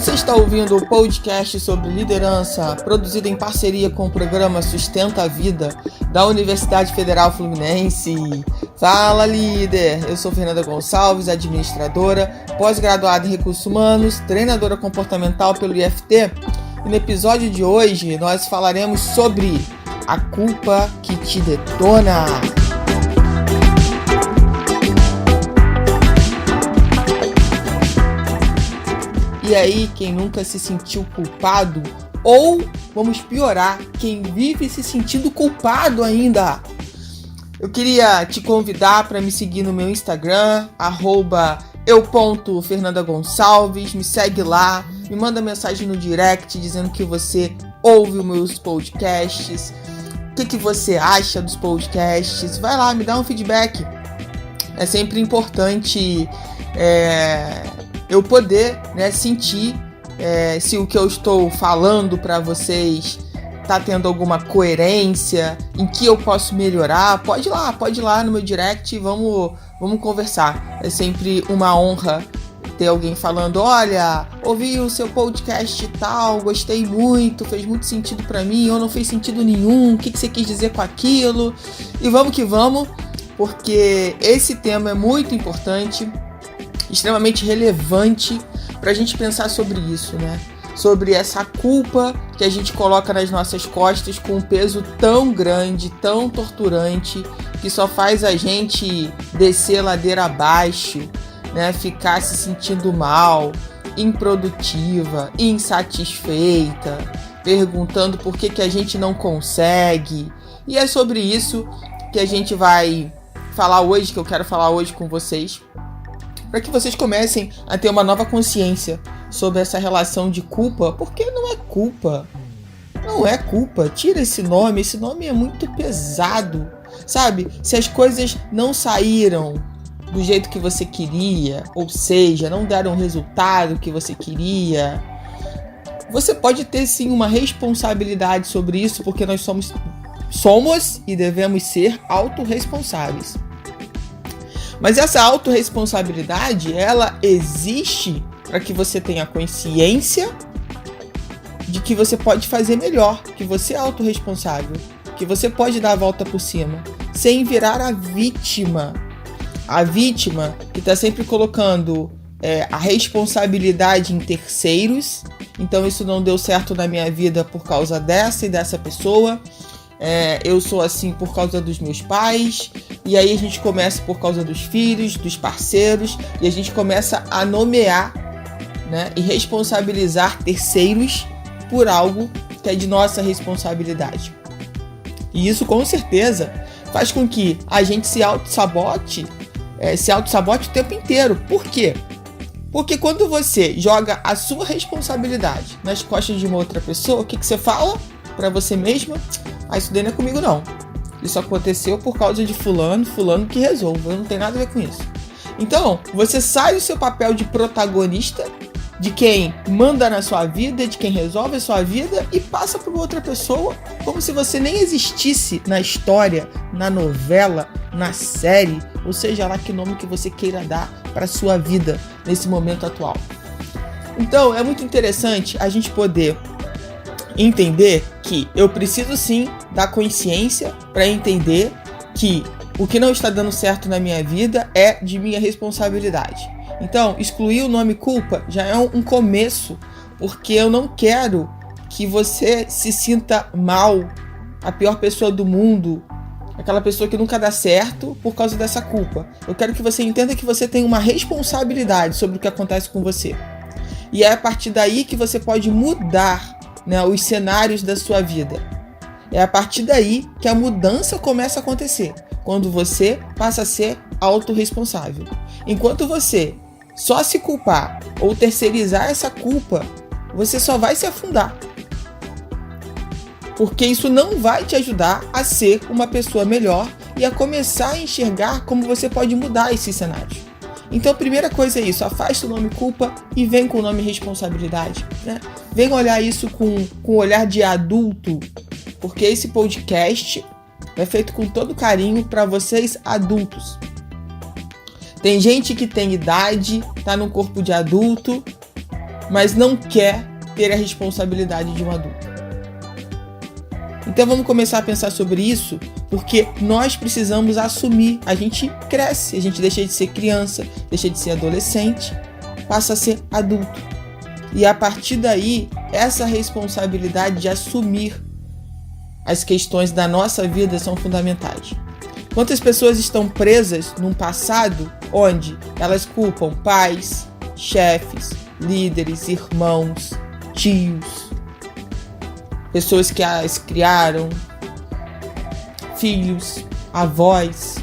Você está ouvindo o podcast sobre liderança, produzido em parceria com o programa Sustenta a Vida, da Universidade Federal Fluminense. Fala, líder! Eu sou Fernanda Gonçalves, administradora, pós-graduada em Recursos Humanos, treinadora comportamental pelo IFT. E no episódio de hoje, nós falaremos sobre a culpa que te detona. E aí, quem nunca se sentiu culpado? Ou, vamos piorar, quem vive se sentindo culpado ainda? Eu queria te convidar para me seguir no meu Instagram, @eu.fernandagonçalves, me segue lá, me manda mensagem no direct dizendo que você ouve os meus podcasts, o que você acha dos podcasts, vai lá, me dá um feedback. É sempre importante eu poder sentir se o que eu estou falando para vocês está tendo alguma coerência, em que eu posso melhorar. Pode ir lá no meu direct, vamos conversar. É sempre uma honra ter alguém falando: olha, ouvi o seu podcast e tal, gostei muito, fez muito sentido para mim, ou não fez sentido nenhum, o que você quis dizer com aquilo? E vamos que vamos, porque esse tema é muito importante, extremamente relevante para a gente pensar sobre isso, né? Sobre essa culpa que a gente coloca nas nossas costas com um peso tão grande, tão torturante, que só faz a gente descer ladeira abaixo, né? Ficar se sentindo mal, improdutiva, insatisfeita, perguntando por que a gente não consegue. E é sobre isso que a gente vai falar hoje, que eu quero falar hoje com vocês, para que vocês comecem a ter uma nova consciência sobre essa relação de culpa, porque não é culpa. Não é culpa. Tira esse nome é muito pesado, sabe? Se as coisas não saíram do jeito que você queria, ou seja, não deram o resultado que você queria, você pode ter sim uma responsabilidade sobre isso, porque nós somos e devemos ser autorresponsáveis. Mas essa autorresponsabilidade, ela existe para que você tenha consciência de que você pode fazer melhor, que você é autorresponsável, que você pode dar a volta por cima, sem virar a vítima. A vítima que está sempre colocando a responsabilidade em terceiros. Então isso não deu certo na minha vida por causa dessa e dessa pessoa. Eu sou assim por causa dos meus pais. E aí a gente começa por causa dos filhos, dos parceiros, e a gente começa a nomear, né, e responsabilizar terceiros por algo que é de nossa responsabilidade. E isso com certeza faz com que a gente se auto-sabote o tempo inteiro. Por quê? Porque quando você joga a sua responsabilidade nas costas de uma outra pessoa, o que você fala para você mesma? Isso daí não é comigo não. Isso aconteceu por causa de fulano que resolve, eu não tenho nada a ver com isso. Então, você sai do seu papel de protagonista, de quem manda na sua vida, de quem resolve a sua vida, e passa para outra pessoa, como se você nem existisse na história, na novela, na série, ou seja lá que nome que você queira dar para a sua vida nesse momento atual. Então, é muito interessante a gente poder entender que eu preciso sim da consciência para entender que o que não está dando certo na minha vida é de minha responsabilidade. Então, excluir o nome culpa já é um começo, porque eu não quero que você se sinta mal, a pior pessoa do mundo, aquela pessoa que nunca dá certo por causa dessa culpa. Eu quero que você entenda que você tem uma responsabilidade sobre o que acontece com você. E é a partir daí que você pode mudar, né, os cenários da sua vida. É a partir daí que a mudança começa a acontecer, quando você passa a ser autorresponsável. Enquanto você só se culpar ou terceirizar essa culpa, você só vai se afundar. Porque isso não vai te ajudar a ser uma pessoa melhor e a começar a enxergar como você pode mudar esses cenários. Então a primeira coisa é isso, afasta o nome culpa e vem com o nome responsabilidade, né? Vem olhar isso com o olhar de adulto, porque esse podcast é feito com todo carinho para vocês adultos. Tem gente que tem idade, tá no corpo de adulto, mas não quer ter a responsabilidade de um adulto. Então vamos começar a pensar sobre isso, porque nós precisamos assumir. A gente cresce, a gente deixa de ser criança, deixa de ser adolescente, passa a ser adulto. E a partir daí, essa responsabilidade de assumir as questões da nossa vida são fundamentais. Quantas pessoas estão presas num passado onde elas culpam pais, chefes, líderes, irmãos, tios, pessoas que as criaram, filhos, avós,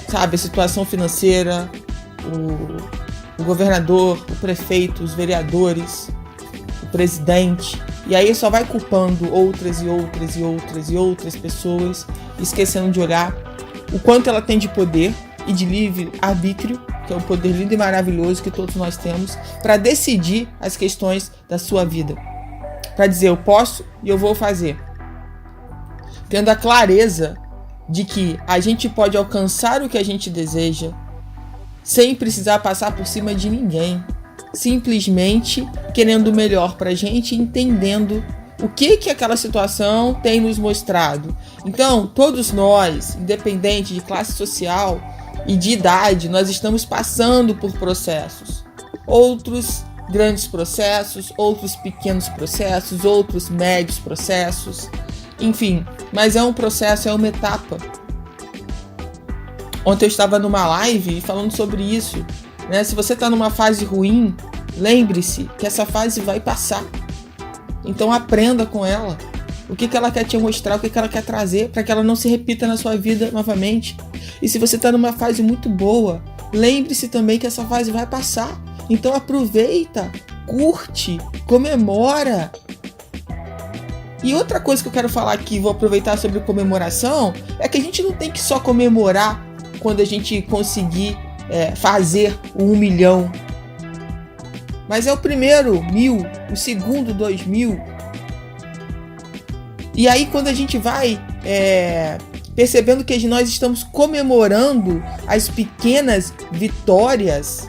sabe, a situação financeira, o governador, o prefeito, os vereadores, o presidente, e aí só vai culpando outras pessoas, esquecendo de olhar o quanto ela tem de poder e de livre-arbítrio, que é um poder lindo e maravilhoso que todos nós temos, para decidir as questões da sua vida. Para dizer, eu posso e eu vou fazer. Tendo a clareza de que a gente pode alcançar o que a gente deseja sem precisar passar por cima de ninguém. Simplesmente querendo o melhor pra gente, entendendo o que aquela situação tem nos mostrado. Então, todos nós, independente de classe social e de idade, nós estamos passando por processos. Outros grandes processos, outros pequenos processos, outros médios processos, enfim, mas é um processo, é uma etapa. Ontem eu estava numa live falando sobre isso, né? Se você está numa fase ruim, lembre-se que essa fase vai passar. Então aprenda com ela. O que ela quer te mostrar, o que ela quer trazer, para que ela não se repita na sua vida novamente. E se você está numa fase muito boa, lembre-se também que essa fase vai passar. Então aproveita, curte, comemora. E outra coisa que eu quero falar aqui, vou aproveitar sobre comemoração, é que a gente não tem que só comemorar quando a gente conseguir fazer o 1 milhão. Mas é o primeiro 1000, o segundo 2000. E aí quando a gente vai percebendo que nós estamos comemorando as pequenas vitórias,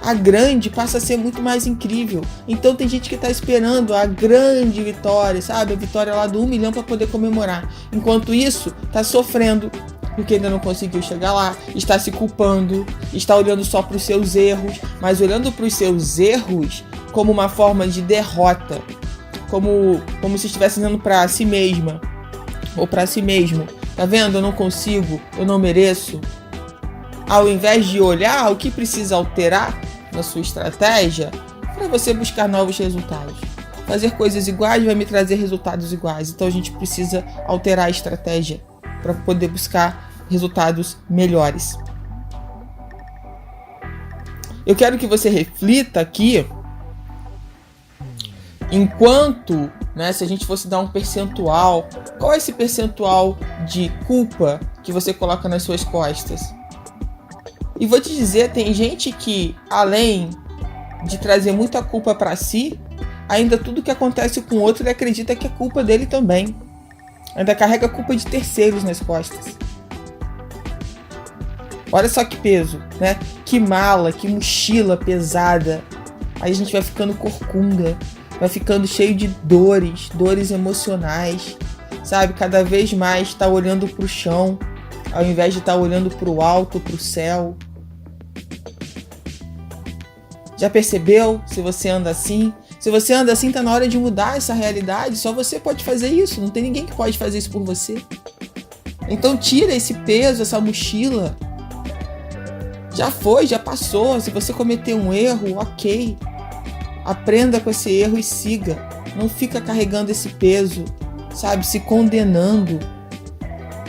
a grande passa a ser muito mais incrível. Então tem gente que está esperando a grande vitória, sabe? A vitória lá do 1 milhão para poder comemorar. Enquanto isso, está sofrendo porque ainda não conseguiu chegar lá, está se culpando, está olhando só para os seus erros, mas olhando para os seus erros como uma forma de derrota, como se estivesse dizendo para si mesma ou para si mesmo: tá vendo? Eu não consigo, eu não mereço. Ao invés de olhar o que precisa alterar na sua estratégia para você buscar novos resultados. Fazer coisas iguais vai me trazer resultados iguais. Então a gente precisa alterar a estratégia para poder buscar resultados melhores. Eu quero que você reflita aqui, enquanto, se a gente fosse dar um percentual, qual é esse percentual de culpa que você coloca nas suas costas? E vou te dizer, tem gente que, além de trazer muita culpa para si, ainda tudo que acontece com o outro ele acredita que é culpa dele também. Ainda carrega a culpa de terceiros nas costas. Olha só que peso, né? Que mala, que mochila pesada. Aí a gente vai ficando corcunda, vai ficando cheio de dores emocionais, sabe? Cada vez mais está olhando para o chão, ao invés de estar olhando para o alto, para o céu. Já percebeu se você anda assim? Se você anda assim, tá na hora de mudar essa realidade. Só você pode fazer isso, não tem ninguém que pode fazer isso por você. Então tira esse peso, essa mochila. Já foi, já passou. Se você cometeu um erro, ok. Aprenda com esse erro e siga. Não fica carregando esse peso, sabe? Se condenando.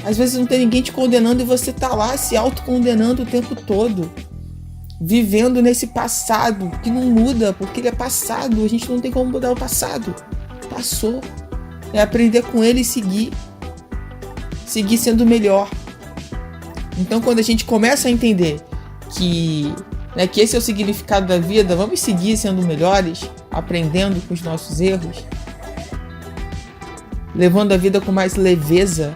Às vezes não tem ninguém te condenando e você tá lá se autocondenando o tempo todo. Vivendo nesse passado que não muda, porque ele é passado. A gente não tem como mudar o passado. Passou. É aprender com ele e seguir. Seguir sendo melhor. Então quando a gente começa a entender que esse é o significado da vida, vamos seguir sendo melhores, aprendendo com os nossos erros, levando a vida com mais leveza,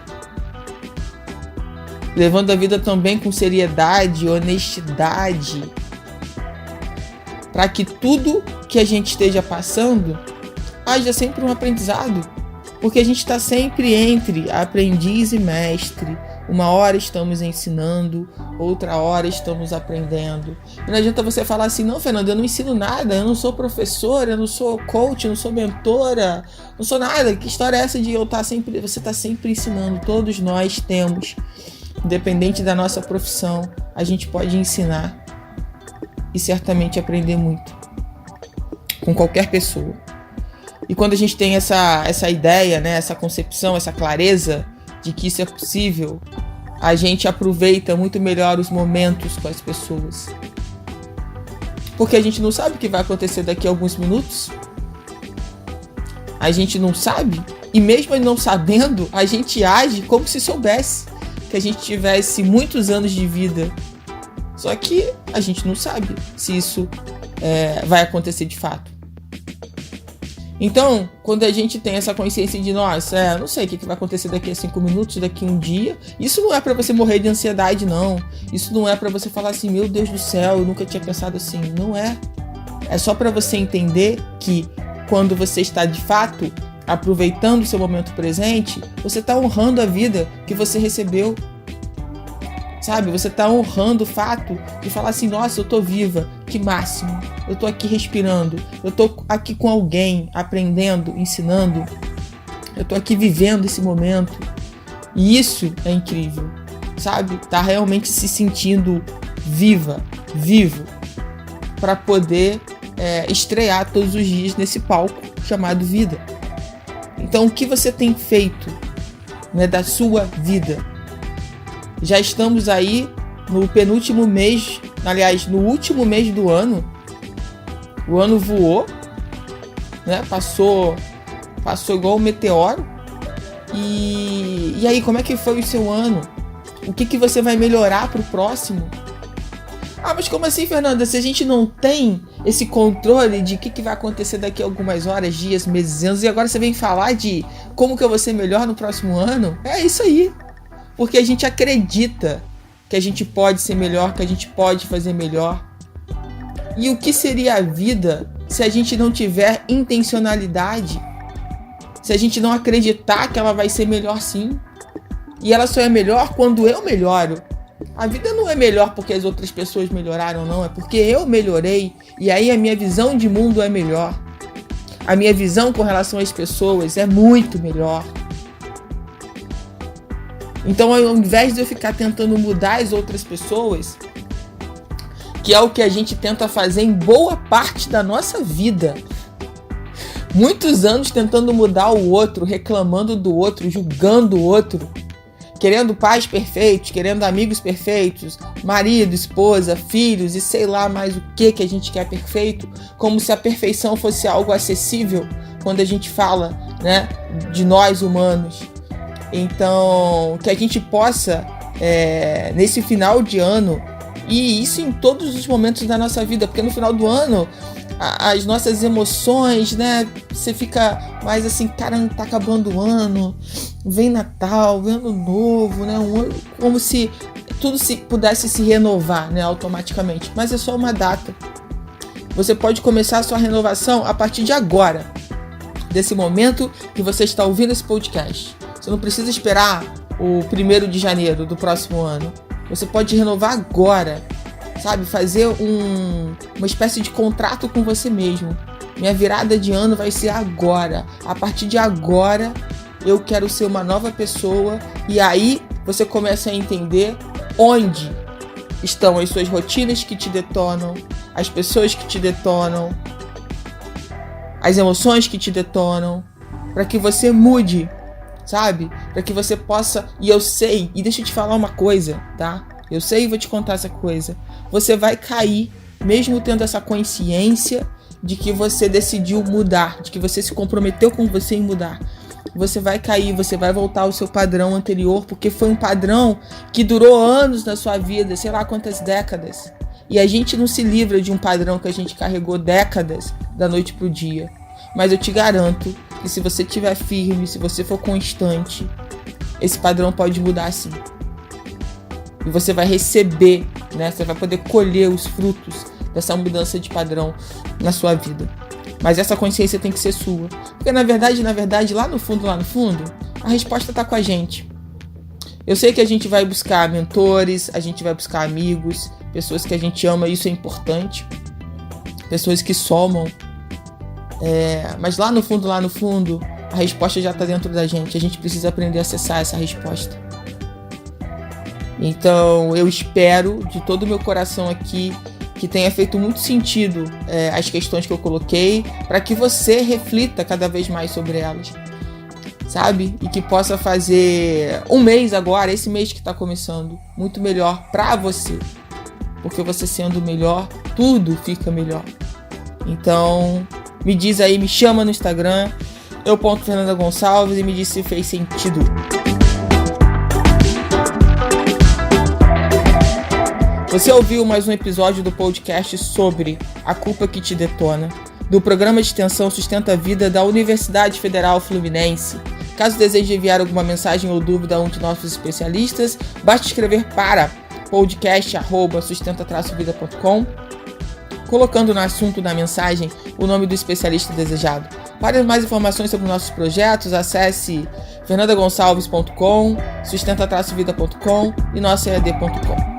levando a vida também com seriedade, honestidade. para que tudo que a gente esteja passando haja sempre um aprendizado. Porque a gente está sempre entre aprendiz e mestre. Uma hora estamos ensinando, outra hora estamos aprendendo. E não adianta você falar assim, não, Fernanda, eu não ensino nada, eu não sou professora, eu não sou coach, eu não sou mentora, não sou nada. Que história é essa de eu estar sempre... Você está sempre ensinando, todos nós temos. Independente da nossa profissão, a gente pode ensinar e certamente aprender muito com qualquer pessoa. E quando a gente tem essa ideia, né, essa concepção, essa clareza de que isso é possível, a gente aproveita muito melhor os momentos com as pessoas. Porque a gente não sabe o que vai acontecer daqui a alguns minutos. A gente não sabe. E mesmo não sabendo, a gente age como se soubesse que a gente tivesse muitos anos de vida. Só que a gente não sabe se isso vai acontecer de fato. Então, quando a gente tem essa consciência de, nossa, não sei o que vai acontecer daqui a 5 minutos, daqui a um dia, isso não é pra você morrer de ansiedade, não. Isso não é pra você falar assim, meu Deus do céu, eu nunca tinha pensado assim. Não é. É só pra você entender que quando você está, de fato, aproveitando o seu momento presente, você está honrando a vida que você recebeu. Sabe? Você está honrando o fato de falar assim, nossa, eu tô viva, que máximo. Eu tô aqui respirando, eu tô aqui com alguém, aprendendo, ensinando. Eu tô aqui vivendo esse momento. E isso é incrível, sabe? Tá realmente se sentindo viva, vivo, para poder estrear todos os dias nesse palco chamado vida. Então, o que você tem feito, né, da sua vida? Já estamos aí no penúltimo mês, aliás, no último mês do ano. O ano voou, né? Passou igual um meteoro. E aí, como é que foi o seu ano? O que você vai melhorar para o próximo? Ah, mas como assim, Fernanda? Se a gente não tem esse controle de o que vai acontecer daqui a algumas horas, dias, meses, anos, e agora você vem falar de como que eu vou ser melhor no próximo ano? É isso aí. Porque a gente acredita que a gente pode ser melhor, que a gente pode fazer melhor. E o que seria a vida se a gente não tiver intencionalidade? Se a gente não acreditar que ela vai ser melhor sim? E ela só é melhor quando eu melhoro. A vida não é melhor porque as outras pessoas melhoraram, não. É porque eu melhorei e aí a minha visão de mundo é melhor. A minha visão com relação às pessoas é muito melhor. Então, ao invés de eu ficar tentando mudar as outras pessoas, que é o que a gente tenta fazer em boa parte da nossa vida, muitos anos tentando mudar o outro, reclamando do outro, julgando o outro, querendo pais perfeitos, querendo amigos perfeitos, marido, esposa, filhos e sei lá mais o que a gente quer perfeito, como se a perfeição fosse algo acessível quando a gente fala, né, de nós humanos. Então, que a gente possa, nesse final de ano, e isso em todos os momentos da nossa vida, porque no final do ano, as nossas emoções, né, você fica mais assim, caramba, tá acabando o ano, vem Natal, vem Ano Novo, né, como se tudo pudesse se renovar, né, automaticamente, mas é só uma data. Você pode começar a sua renovação a partir de agora, desse momento que você está ouvindo esse podcast. Você não precisa esperar o 1º de janeiro do próximo ano. Você pode renovar agora, sabe? Fazer uma espécie de contrato com você mesmo. Minha virada de ano vai ser agora. A partir de agora, eu quero ser uma nova pessoa. E aí, você começa a entender onde estão as suas rotinas que te detonam, as pessoas que te detonam, as emoções que te detonam, para que você mude. Sabe? Para que você possa... E eu sei, e deixa eu te falar uma coisa, tá? Eu sei e vou te contar essa coisa. Você vai cair, mesmo tendo essa consciência de que você decidiu mudar, de que você se comprometeu com você em mudar. Você vai cair, você vai voltar ao seu padrão anterior, porque foi um padrão que durou anos na sua vida, sei lá quantas décadas. E a gente não se livra de um padrão que a gente carregou décadas, da noite pro dia. Mas eu te garanto que se você estiver firme, se você for constante, esse padrão pode mudar sim. E você vai receber, né? Você vai poder colher os frutos dessa mudança de padrão na sua vida. Mas essa consciência tem que ser sua. Porque na verdade, lá no fundo, a resposta está com a gente. Eu sei que a gente vai buscar mentores, a gente vai buscar amigos, pessoas que a gente ama, isso é importante. Pessoas que somam. Mas lá no fundo, a resposta já está dentro da gente. A gente precisa aprender a acessar essa resposta. Então, eu espero de todo o meu coração aqui que tenha feito muito sentido as questões que eu coloquei, para que você reflita cada vez mais sobre elas, sabe? E que possa fazer um mês agora, esse mês que está começando, muito melhor para você. Porque você sendo melhor, tudo fica melhor. Então, me diz aí, me chama no Instagram, eu.Fernanda Gonçalves, e me diz se fez sentido. Você ouviu mais um episódio do podcast sobre A Culpa que Te Detona, do programa de extensão Sustenta a Vida da Universidade Federal Fluminense. Caso deseje enviar alguma mensagem ou dúvida a um de nossos especialistas, basta escrever para podcast@sustenta-vida.com, colocando no assunto da mensagem o nome do especialista desejado. Para mais informações sobre nossos projetos, acesse fernandagonçalves.com, sustenta-vida.com e nosso EAD.com.